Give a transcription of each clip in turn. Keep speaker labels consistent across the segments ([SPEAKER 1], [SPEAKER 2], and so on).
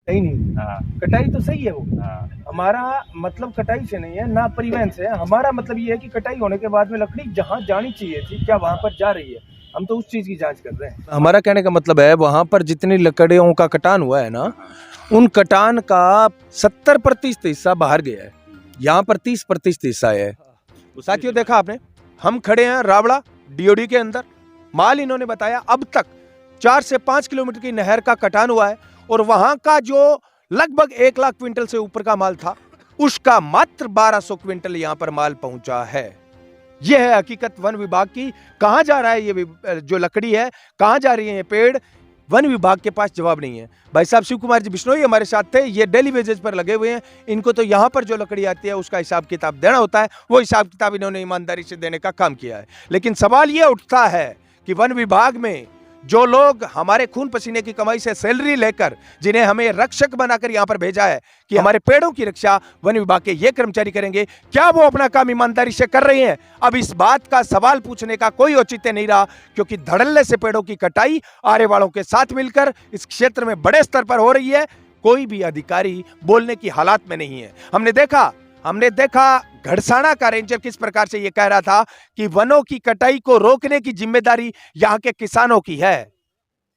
[SPEAKER 1] कटाई नहीं।
[SPEAKER 2] हाँ
[SPEAKER 1] कटाई तो सही है वो।
[SPEAKER 2] हाँ
[SPEAKER 1] हमारा मतलब कटाई से नहीं है ना परिवहन से है। हमारा मतलब ये है कि कटाई होने के बाद में लकड़ी जहाँ जानी चाहिए थी क्या वहां पर जा रही है, हम तो उस चीज की जांच कर रहे हैं। हमारा कहने का मतलब है वहां पर जितनी लकड़ियों का कटान हुआ है ना, उन कटान का 70% हिस्सा बाहर गया है, यहाँ पर 30% हिस्सा है। साथियों देखा आपने, हम खड़े हैं रावड़ा डीओडी के अंदर। माल इन्होंने बताया अब तक 4 से 5 किलोमीटर की नहर का कटान हुआ है और वहां का जो लगभग 1 लाख क्विंटल से ऊपर का माल था उसका मात्र 1200 क्विंटल यहां पर माल पहुंचा है। यह है हकीकत वन विभाग की। कहां जा रहा है ये जो लकड़ी है, कहां जा रही है ये पेड़, वन विभाग के पास जवाब नहीं है। भाई साहब शिव कुमार जी बिश्नोई हमारे साथ थे, ये डेली वेजेस पर लगे हुए हैं। इनको तो यहाँ पर जो लकड़ी आती है उसका हिसाब किताब देना होता है, वो हिसाब किताब इन्होंने ईमानदारी से देने का काम किया है। लेकिन सवाल ये उठता है कि वन विभाग में जो लोग हमारे खून पसीने की कमाई से सैलरी लेकर, जिन्हें हमें रक्षक बनाकर यहाँ पर भेजा है कि हमारे पेड़ों की रक्षा वन विभाग के ये कर्मचारी करेंगे, क्या वो अपना काम ईमानदारी से कर रहे हैं? अब इस बात का सवाल पूछने का कोई औचित्य नहीं रहा, क्योंकि धड़ल्ले से पेड़ों की कटाई आरे वालों के साथ मिलकर इस क्षेत्र में बड़े स्तर पर हो रही है। कोई भी अधिकारी बोलने की हालात में नहीं है। हमने देखा घड़साना का रेंजर किस प्रकार से यह कह रहा था कि वनों की कटाई को रोकने की जिम्मेदारी यहां के किसानों की है।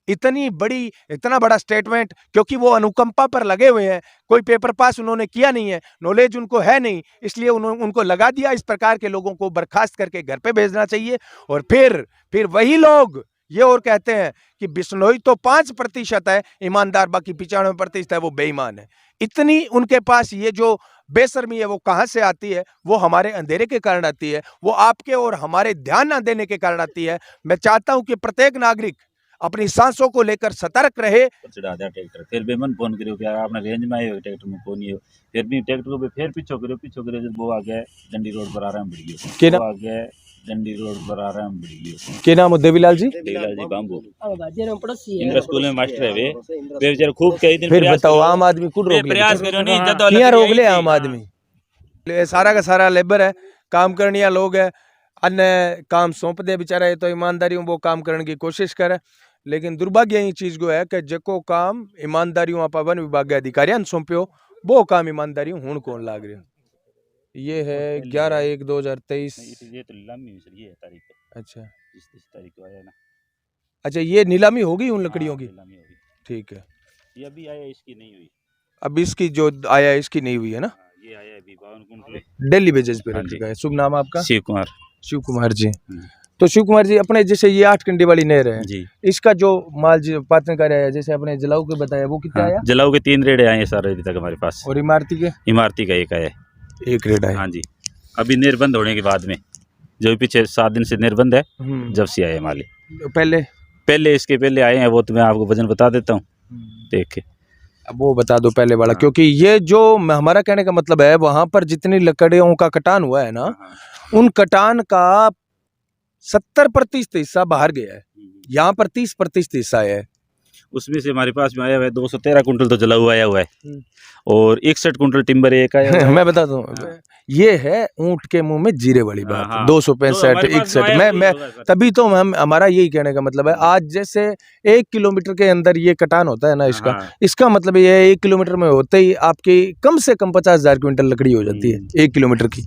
[SPEAKER 1] इतना बड़ा स्टेटमेंट, क्योंकि वो अनुकंपा पर लगे हुए हैं, कोई पेपर पास उन्होंने किया नहीं है, नॉलेज उनको है नहीं, इसलिए उनको लगा दिया इस प्रकार के लोगों को बर्खास्त करके घर पे भेजना चाहिए। और फिर वही लोग ये और कहते हैं कि बिश्नोई तो 5% है ईमानदार, बाकी 95% है वो बेईमान है। इतनी उनके पास ये जो बेशर्मी है वो कहां से आती है? वो हमारे अंधेरे के कारण आती है, वो आपके और हमारे ध्यान न देने के कारण आती है। मैं चाहता हूं कि प्रत्येक नागरिक अपनी सांसों को लेकर सतर्क रहे।
[SPEAKER 2] चढ़ा दिया ट्रैक्टर, फिर बेमन फोन करो क्या आपने रेंज में आए हो ट्रैक्टर में फोन हो, फिर भी ट्रैक्टर को फिर पीछो करो जब वो आ गया डंडी रोड पर आ रहा है बढ़िया, वो आ गया डंडी रोड पर आ रहा है बढ़िया।
[SPEAKER 1] क्या नाम है? देवीलाल जी
[SPEAKER 2] बांबू इंद्र स्कूल में मास्टर है वे बेचारे खूब कई दिन
[SPEAKER 1] फिर बताओ आम आदमी को रोक
[SPEAKER 2] प्रयास करो नहीं
[SPEAKER 1] किया रोक ले आम आदमी? सारा का सारा लेबर है, काम करने लोग है, अन्य काम सौंप दे बेचारा, ये तो ईमानदारी वो काम करने की कोशिश करे। लेकिन दुर्भाग्य ये चीज को है कि जको काम ईमानदारी आप वन विभाग के अधिकारियों ने सौंप्यो वो काम ईमानदारी हूं कौन लाग रही। ये है 11/1/2023।
[SPEAKER 2] ये तो नीलामी हुई सर, ये है तारीख पे।
[SPEAKER 1] अच्छा
[SPEAKER 2] इस तारीख को आया ना।
[SPEAKER 1] अच्छा, ये नीलामी होगी उन लकड़ियों की?
[SPEAKER 2] नीलामी होगी।
[SPEAKER 1] ठीक है,
[SPEAKER 2] ये अभी आया इसकी नहीं हुई।
[SPEAKER 1] अब इसकी जो आया इसकी नहीं हुई है ना?
[SPEAKER 2] ये आया अभी 52 कुंटल
[SPEAKER 1] डेली बेसिस पे
[SPEAKER 2] हाँ
[SPEAKER 1] रख
[SPEAKER 2] जी।
[SPEAKER 1] चुका है। शुभ नाम आपका?
[SPEAKER 2] शिव कुमार
[SPEAKER 1] शिव कुमार जी। तो शिव कुमार जी, अपने जैसे ये 8 कंडी वाली नहर है
[SPEAKER 2] जी।
[SPEAKER 1] इसका जो माल जो पाचन कार्य आया, जैसे अपने जलाऊ के बताया, वो कितना आया?
[SPEAKER 2] जलाऊ के 3 रेडे आए हैं सर अभी तक हमारे पास,
[SPEAKER 1] और इमारती के?
[SPEAKER 2] इमारती का एक आया है।
[SPEAKER 1] 1 रेड आया।
[SPEAKER 2] हाँ जी, अभी निर्बंध होने के बाद में, जो पीछे 7 दिन से निर्बंध है जब से आए माली। पहले इसके पहले आए हैं, वो तो मैं आपको वजन बता देता हूँ देख के।
[SPEAKER 1] अब वो बता दो पहले वाला, क्योंकि ये जो हमारा कहने का मतलब है वहां पर जितनी लकड़ियों का कटान हुआ है ना, उन कटान का 70% हिस्सा बाहर गया है, यहाँ पर 30% हिस्सा है।
[SPEAKER 2] उसमें से हमारे पास में आया हुआ है 213 कुंटल तो जला हुआ आया हुआ है और 61 कुंटल टिम्बर एक आया हुआ है।
[SPEAKER 1] मैं बता दूं, ये है ऊंट के मुंह में जीरे वाली बात। 265 61 मैं तभी तो हम हमारा यही कहने का मतलब है, आज जैसे 1 किलोमीटर के अंदर ये कटान होता है ना इसका मतलब ये है 1 किलोमीटर में होते ही आपकी कम से कम 50,000 क्विंटल लकड़ी हो जाती है 1 किलोमीटर की।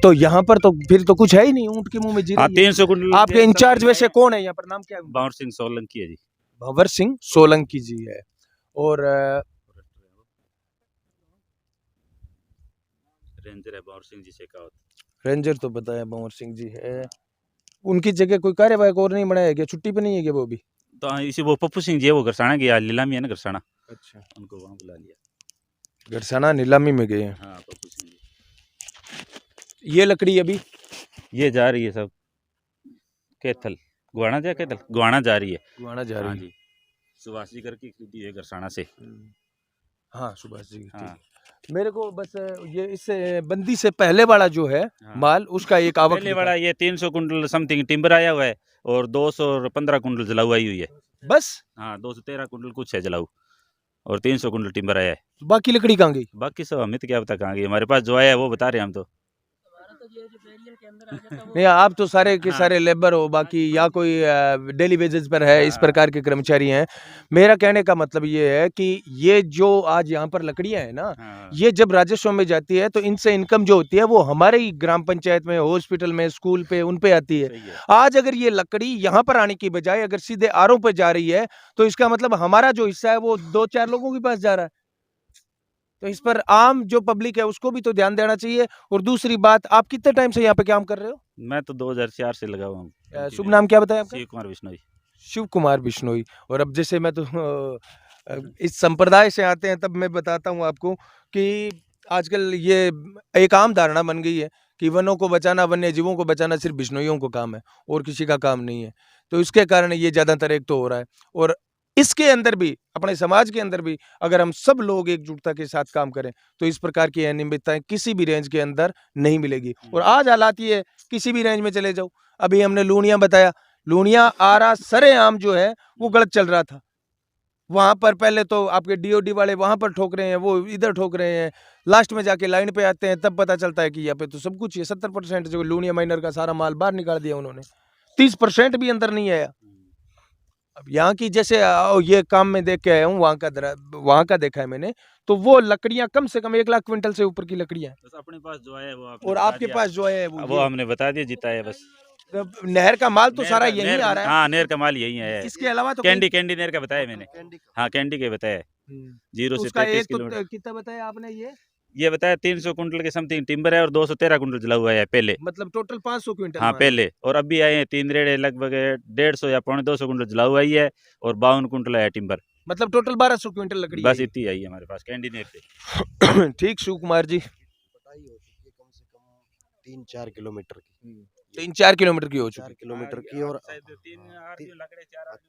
[SPEAKER 1] तो यहाँ पर तो फिर तो कुछ है ही नहीं, ऊंट के मुंह में जीरे।
[SPEAKER 2] 300 कुंटल।
[SPEAKER 1] आपके इंचार्ज वैसे कौन है यहाँ पर, नाम क्या है?
[SPEAKER 2] भंवर सिंह सोलंकी है जी।
[SPEAKER 1] भंवर सिंह सोलंकी जी है। और
[SPEAKER 2] रेंजर है भंवर सिंह जी शेखावत।
[SPEAKER 1] रेंजर तो बताया भंवर सिंह जी है। उनकी जगह कोई कार्यवाहक और नहीं बनाया गया? छुट्टी पे नहीं है क्या वो भी?
[SPEAKER 2] तो इसी वो पप्पू सिंह जी है, वो घरसाना गया, नीलामी है ना घरसाना।
[SPEAKER 1] अच्छा,
[SPEAKER 2] उनको वहाँ बुला लिया।
[SPEAKER 1] घरसाना नीलामी में गए हैं।
[SPEAKER 2] हाँ पप्पू सिंह जी।
[SPEAKER 1] ये लकड़ी अभी
[SPEAKER 2] ये जा रही है सब कैथल गुआना जा रही है।
[SPEAKER 1] गुआना जा रही है।
[SPEAKER 2] हाँ जी, सुभाष जी करके खरीदी है घरसाना से।
[SPEAKER 1] हाँ सुभाष जी।
[SPEAKER 2] हाँ।
[SPEAKER 1] मेरे को बस ये इससे बंदी से पहले वाला जो है माल, उसका एक आवक
[SPEAKER 2] पहले वाला ये 300 कुंटल समथिंग टिम्बर आया हुआ है और 215 कुंटल जलाऊ आई हुई है बस। हाँ 213 कुंटल कुछ है जलाऊ और 300 कुंटल टिम्बर आया है।
[SPEAKER 1] बाकी लकड़ी कहाँ गई?
[SPEAKER 2] बाकी सब हमें तो क्या पता कहाँ गई, हमारे पास जो आया है वो बता रहे हैं हम तो।
[SPEAKER 1] नहीं, आप तो सारे के सारे लेबर हो, बाकी या कोई डेली वेजेस पर है, इस प्रकार के कर्मचारी हैं। मेरा कहने का मतलब ये है कि ये जो आज यहाँ पर लकड़ियाँ हैं ना, ये जब राजस्व में जाती है तो इनसे इनकम जो होती है वो हमारे ही ग्राम पंचायत में, हॉस्पिटल में, स्कूल पे, उन पे आती है। आज अगर ये लकड़ी यहाँ पर आने की बजाय अगर सीधे आरओ पे जा रही है तो इसका मतलब हमारा जो हिस्सा है वो 2-4 लोगों के पास जा रहा है। तो इस पर आम जो पब्लिक है उसको भी तो ध्यान देना चाहिए। और दूसरी बात, आप कितने टाइम से यहाँ पे काम कर रहे हो?
[SPEAKER 2] मैं तो 2004 से लगा हुआ हूँ।
[SPEAKER 1] शुभ नाम क्या बताया आपका?
[SPEAKER 2] शिव कुमार बिश्नोई।
[SPEAKER 1] शिव कुमार बिश्नोई। और अब जैसे मैं तो इस संप्रदाय से आते हैं, तब मैं बताता हूँ आपको कि आजकल ये एक आम धारणा बन गई है कि वनों को बचाना, वन्य जीवों को बचाना सिर्फ बिश्नोइयों को काम है और किसी का काम नहीं है। तो इसके कारण ये ज़्यादातर एक तो हो रहा है। और इसके अंदर भी, अपने समाज के अंदर भी अगर हम सब लोग एकजुटता के साथ काम करें तो इस प्रकार की अनियमितताएं किसी भी रेंज के अंदर नहीं मिलेगी। और आज हालात ये है, किसी भी रेंज में चले जाओ, अभी हमने लूनिया बताया, लूनिया आरा सरेआम जो है वो गलत चल रहा था। वहां पर पहले तो आपके डीओडी वाले वहां पर ठोक रहे हैं, वो इधर ठोक रहे हैं, लास्ट में जाके लाइन पे आते हैं, तब पता चलता है कि यहाँ पे तो सब कुछ है। 70% जो लूनिया माइनर का सारा माल बाहर निकाल दिया उन्होंने, 30% भी अंदर नहीं आया। अब यहाँ की जैसे ये काम में देख के आया हूँ, वहाँ का देखा है मैंने, तो वो लकड़ियाँ कम से कम 1 लाख क्विंटल से ऊपर की लकड़ियाँ हैं।
[SPEAKER 2] बस अपने पास जो है वो
[SPEAKER 1] और आपके पास जो है
[SPEAKER 2] वो हमने बता दिया, जीता है बस।
[SPEAKER 1] नहर का माल तो सारा यही आ रहा है।
[SPEAKER 2] हाँ, नहर का माल यही है।
[SPEAKER 1] इसके अलावा तो
[SPEAKER 2] कैंडी नहर का बताया मैंने। हाँ, कैंडी के बताया 0 से 33 किलोमीटर।
[SPEAKER 1] कितना बताया आपने?
[SPEAKER 2] ये बताया 300 कुंटल के समथिंग टिम्बर है और 213 कुंटल जला हुआ है पहले।
[SPEAKER 1] मतलब टोटल 500 क्विंटल।
[SPEAKER 2] हाँ पहले, और अभी आए हैं 3 रेड़े, लगभग 150 या 250 कुंटल जला हुआ ही है और 52 कुंटल है टिम्बर।
[SPEAKER 1] मतलब टोटल 1200 क्विंटल लकड़ी
[SPEAKER 2] बस इतनी आई है हमारे पास कैंडी नहर से।
[SPEAKER 1] ठीक, शिव कुमार जी,
[SPEAKER 3] कम से कम 3-4 किलोमीटर की
[SPEAKER 1] 3-4 किलोमीटर की हो चुकी
[SPEAKER 3] 4 किलोमीटर की। और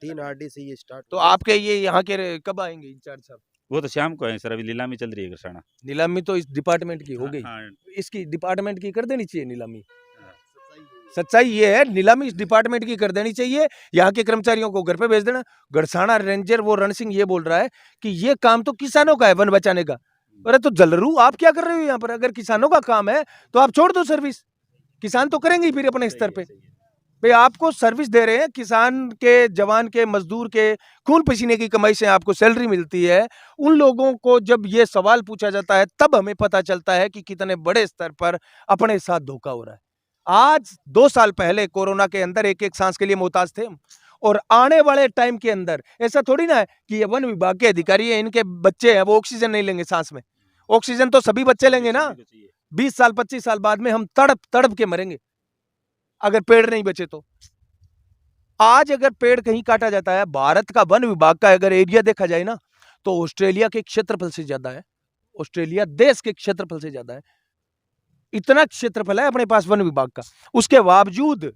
[SPEAKER 3] 3 आरडी से ये स्टार्ट।
[SPEAKER 1] तो आपके ये यहाँ के कब आएंगे इंचार्ज साहब?
[SPEAKER 2] वो तो शाम को है सर, अभी नीलामी चल रही है गरसाना।
[SPEAKER 1] नीलामी तो इस डिपार्टमेंट की हो गई।
[SPEAKER 2] हाँ।
[SPEAKER 1] इसकी डिपार्टमेंट की कर देनी चाहिए नीलामी। सच्चाई ये है, नीलामी इस डिपार्टमेंट की कर देनी चाहिए। यहाँ के कर्मचारियों को घर पे भेज देना। गड़साना रेंजर वो रण सिंह ये बोल रहा है कि ये काम तो किसानों का है, वन बचाने का। अरे तो जलरू आप क्या कर रहे हो यहाँ पर? अगर किसानों का काम है तो आप छोड़ दो सर्विस, किसान तो करेंगे ही फिर अपने स्तर पे। भाई आपको सर्विस दे रहे हैं, किसान के, जवान के, मजदूर के खून पसीने की कमाई से आपको सैलरी मिलती है। उन लोगों को जब ये सवाल पूछा जाता है तब हमें पता चलता है कि कितने बड़े स्तर पर अपने साथ धोखा हो रहा है। आज 2 साल पहले कोरोना के अंदर एक सांस के लिए मोहताज थे हम, और आने वाले टाइम के अंदर ऐसा थोड़ी ना है कि ये वन विभाग के अधिकारी हैं, इनके बच्चे हैं, वो ऑक्सीजन नहीं लेंगे सांस में। ऑक्सीजन तो सभी बच्चे लेंगे ना। 20 साल 25 साल बाद में हम तड़प तड़प के मरेंगे अगर पेड़ नहीं बचे तो। आज अगर पेड़ कहीं काटा जाता है, भारत का वन विभाग का अगर एरिया देखा जाए ना, तो ऑस्ट्रेलिया के क्षेत्रफल से ज्यादा है। ऑस्ट्रेलिया देश के क्षेत्रफल से ज्यादा है। इतना क्षेत्रफल है अपने पास वन विभाग का। उसके बावजूद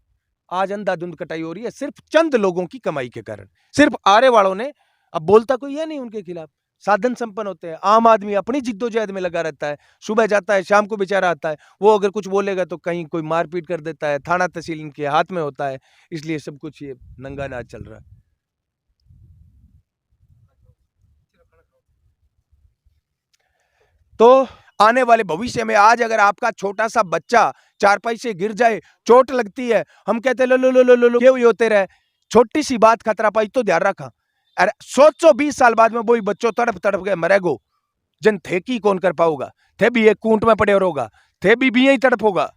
[SPEAKER 1] आज अंधाधुंध कटाई हो रही है, सिर्फ चंद लोगों की कमाई के कारण। सिर्फ आरे वालों ने, अब बोलता कोई है नहीं उनके खिलाफ, साधन संपन्न होते हैं। आम आदमी अपनी जिद्दोजहद में लगा रहता है, सुबह जाता है, शाम को बेचारा आता है। वो अगर कुछ बोलेगा तो कहीं कोई मारपीट कर देता है, थाना तहसील इनके हाथ में होता है। इसलिए सब कुछ ये नंगा नाच चल रहा है। तो आने वाले भविष्य में आज अगर आपका छोटा सा बच्चा चारपाई से गिर जाए, चोट लगती है, हम कहते लो लो लो लो लो क्यों होते रहे, छोटी सी बात खतरा पाई तो ध्यान रखा। अरे सोचो 20 साल बाद में वही बच्चों तड़प तड़प के मरेगो, जन थे की कौन कर पाऊगा? थे भी एक कूंट में पड़े होगा, थे भी यही तड़प होगा।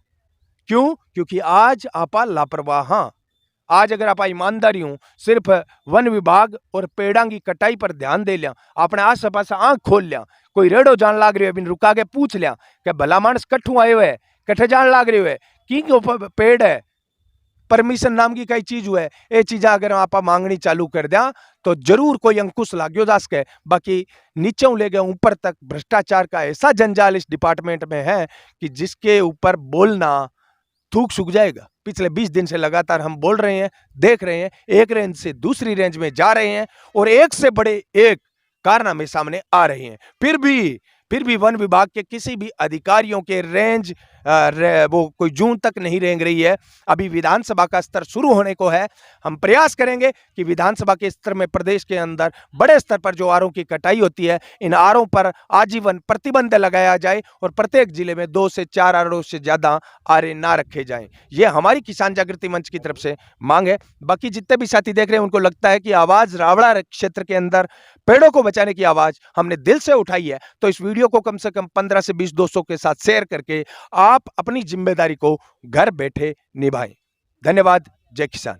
[SPEAKER 1] क्यों? क्योंकि आज आपा लापरवाह। आज अगर आप ईमानदारी हूं, सिर्फ वन विभाग और पेड़ां की कटाई पर ध्यान दे लिया, अपने आस पास आंख खोल लिया, कोई रेड़ो जान लाग रही है बिन रुका के पूछ लिया कि भला मानस कट्ठू आए हुए, कट्ठे जान लाग रही है की पेड़ है, परमिशन नाम की कई चीज हुआ है, ये चीजा अगर आप मांगनी चालू कर दिया तो जरूर कोई अंकुश लाग्यो जा सके। बाकी नीचे ले गए ऊपर तक भ्रष्टाचार का ऐसा जंजाल इस डिपार्टमेंट में है कि जिसके ऊपर बोलना थूक सूख जाएगा। पिछले 20 दिन से लगातार हम बोल रहे हैं, देख रहे हैं, एक रेंज से दूसरी रेंज में जा रहे हैं और एक से बड़े एक कारनामे सामने आ रहे हैं। फिर भी वन विभाग के किसी भी अधिकारियों के रेंज वो कोई जून तक नहीं रेंग रही है। अभी विधानसभा का स्तर शुरू होने को है। हम प्रयास करेंगे कि विधानसभा के स्तर में प्रदेश के अंदर बड़े स्तर पर जो आरों की कटाई होती है, इन आरों पर आजीवन प्रतिबंध लगाया जाए और प्रत्येक जिले में 2 से 4 आरों से ज्यादा आरे ना रखे जाएं। ये हमारी किसान जागृति मंच की तरफ से मांग है। बाकी जितने भी साथी देख रहे हैं उनको लगता है कि आवाज रावड़ा क्षेत्र के अंदर पेड़ों को बचाने की आवाज हमने दिल से उठाई है, तो इस वीडियो को कम से कम 15 से 20 दोस्तों के साथ शेयर करके आप अपनी जिम्मेदारी को घर बैठे निभाएं। धन्यवाद। जय किसान।